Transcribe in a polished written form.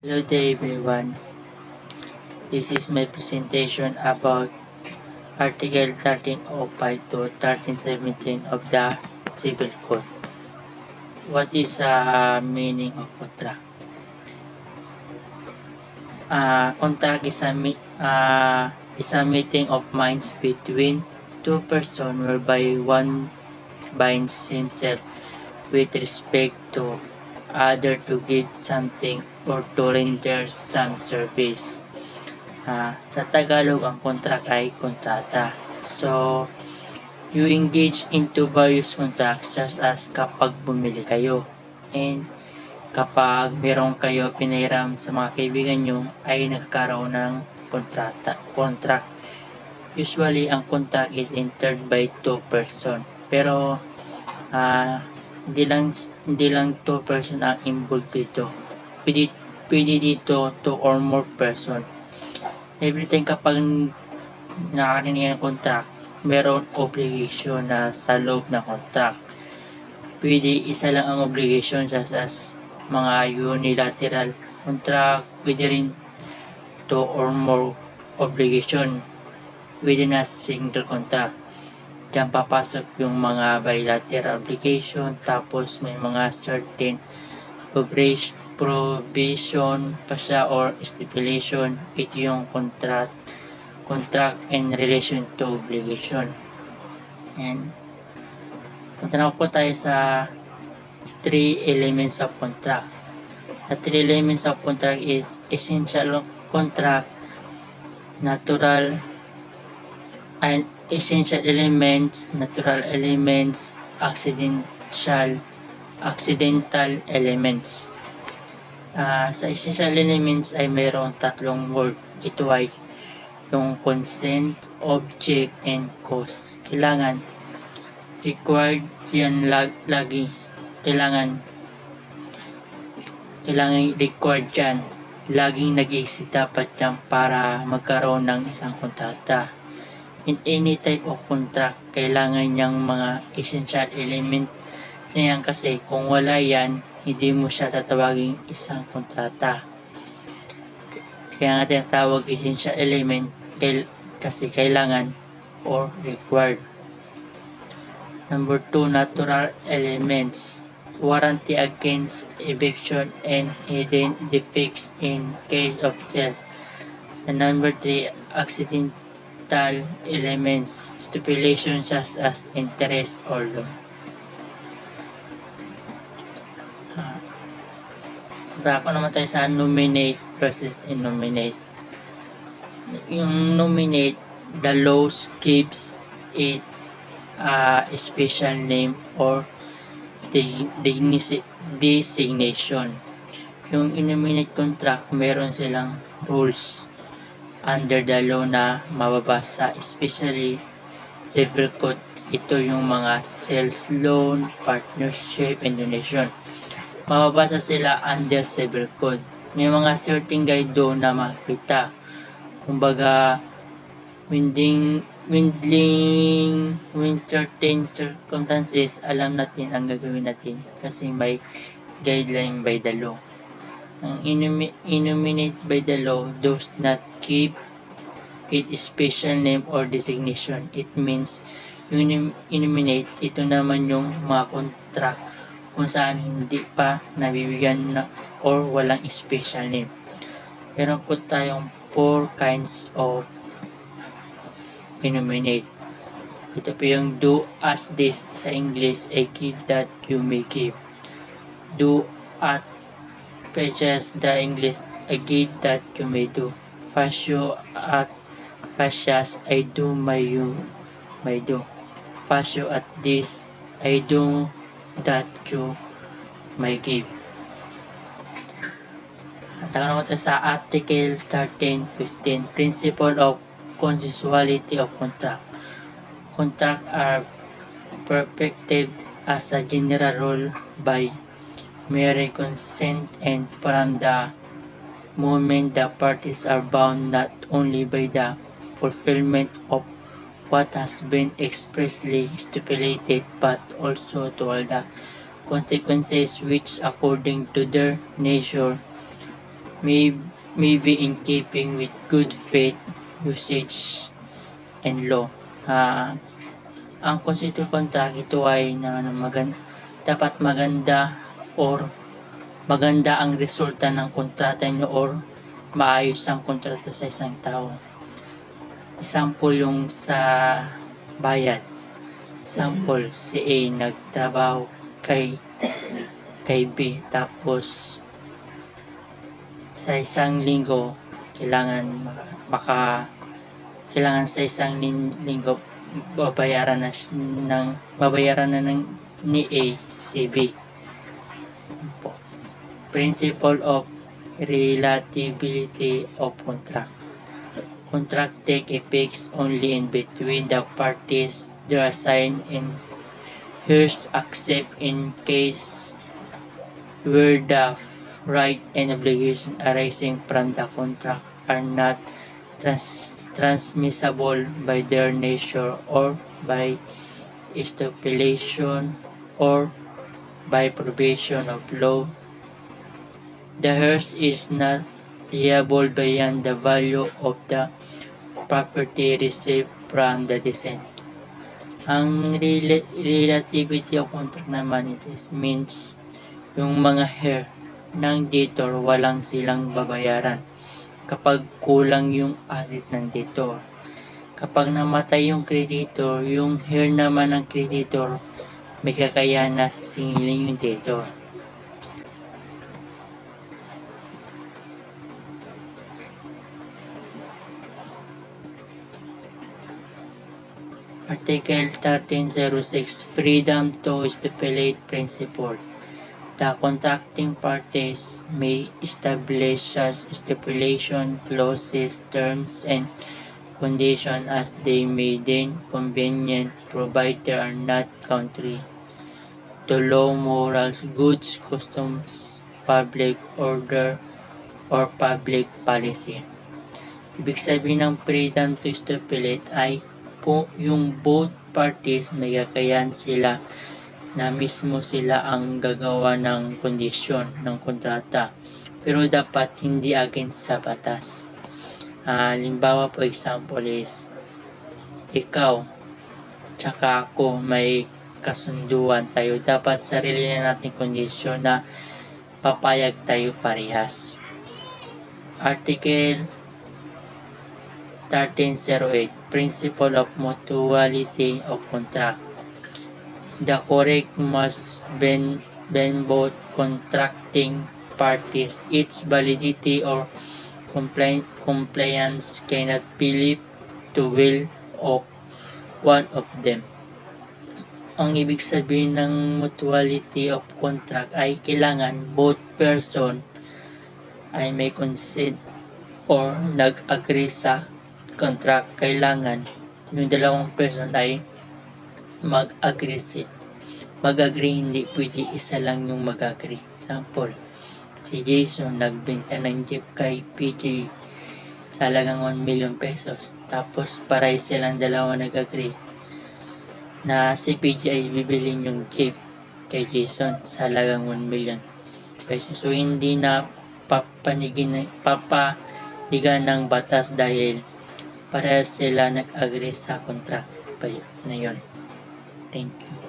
Hello there everyone. This is my presentation about Article 1305 to 1317 of the Civil Code. What is the meaning of contract? Contract is a meeting of minds between two persons whereby one binds himself with respect to other to give something or to render some service. Sa Tagalog, ang contract ay kontrata. So, you engage into various contracts such as kapag bumili kayo. And kapag meron kayo pinahiram sa mga kaibigan nyo, ay nagkaroon ng contract. Usually, ang contract is entered by two person. Pero, hindi lang two person ang involved dito. Pwede dito two or more person. Every time kapag nakarinig ng contract, meron obligation na sa loob ng contract. Pwede isa lang ang obligation sa mga unilateral contract, pwede rin two or more obligation within a single contract. Diyan papasok yung mga bilateral obligation, tapos may mga certain provision pa siya or stipulation. Ito yung contract in relation to obligation. And punta na po tayo sa three elements of contract. The three elements of contract is essential contract, natural and essential elements, natural elements, accidental elements. Sa essential elements ay mayroong tatlong word. Ito ay yung consent, object, and cause. Kailangan required yan lagi. Kailangan required yan. Laging nag-exist dapat yan para magkaroon ng isang kontrata. In any type of contract, kailangan niyang mga essential element na yan kasi kung wala yan, hindi mo siya tatawagin isang kontrata. Kaya nga tinatawag essential element kasi kailangan or required. Number 2, natural elements. Warranty against eviction and hidden defects in case of sales. And number 3, accidental elements. Stipulations such as interest or loan. Brako naman tayo sa nominate versus innominate. Yung nominate, the law gives it a special name or designation. Yung innominate contract, meron silang rules under the law na mababasa, especially civil code. Ito yung mga sales loan, partnership, and donation. Mababasa sila under civil code. May mga certain guide doon na makita. Kumbaga, when certain circumstances, alam natin ang gagawin natin kasi may guideline by the law. Ang innominate by the law does not keep it special name or designation. It means yung innominate, ito naman yung mga contract kung saan hindi pa nabibigyan na or walang special name. Meron po tayong 4 kinds of innominate. Ito po yung do as this sa English ay give that you may give. Do at purchase the English ay give that you may do. Fascio at fascias ay do you may do. Fascio at this ay do that you may give. Tangan naman sa Article 1315, Principle of Consensuality of Contract. Contract are perfected as a general rule by mere consent, and from the moment the parties are bound not only by the fulfillment of what has been expressly stipulated but also to all the consequences which according to their nature may, may be in keeping with good faith, usage, and law. Ang constitutional contract ito ay dapat maganda or maganda ang resulta ng kontrata nyo or maayos ang kontrata sa isang tao. Example yung sa bayad. Example, si A nagtrabaho kay B, tapos sa isang linggo kailangan sa isang linggo babayaran na ni A si B. Principle of relativity of contract. Contract take effects only in between the parties they are signed and here's except in case where the right and obligation arising from the contract are not transmissible by their nature or by stipulation or by provision of law. The hearse is not liable beyond the value of the property received from the descent. Ang relativity of contract naman ito means yung mga heir ng debtor walang silang babayaran kapag kulang yung asset ng debtor. Kapag namatay yung creditor, yung heir naman ng creditor may kakayahan na sisingilin yung debtor. Article 1306 Freedom to stipulate principle. The contracting parties may establish such stipulation clauses, terms, and conditions as they may deem convenient, provided they are not contrary to law, morals, goods, customs, public order, or public policy. Ibig sabihin ng freedom to stipulate ay yung both parties may kakayahan sila na mismo sila ang gagawa ng kondisyon ng kontrata, pero dapat hindi against sa batas. Halimbawa po, example is ikaw tsaka ako may kasunduan tayo, dapat sarili na natin kondisyon na papayag tayo parehas. Article 1308 Principle of Mutuality of Contract. The correct must bend both contracting parties. Its validity or compliance cannot be left to will of one of them. Ang ibig sabihin ng mutuality of contract ay kailangan both person ay may consent or nag-agree sa contract. Kailangan yung dalawang person ay mag-agree, hindi pwede isa lang yung mag-agree. Example, si Jason nagbenta ng jeep kay PJ sa halagang 1 million pesos, tapos paray silang dalawa nag-agree na si PJ ay bibilin yung jeep kay Jason sa halagang 1 million pesos. So hindi na papanigan ng batas dahil para sila nag-agree sa contract na yun. Thank you.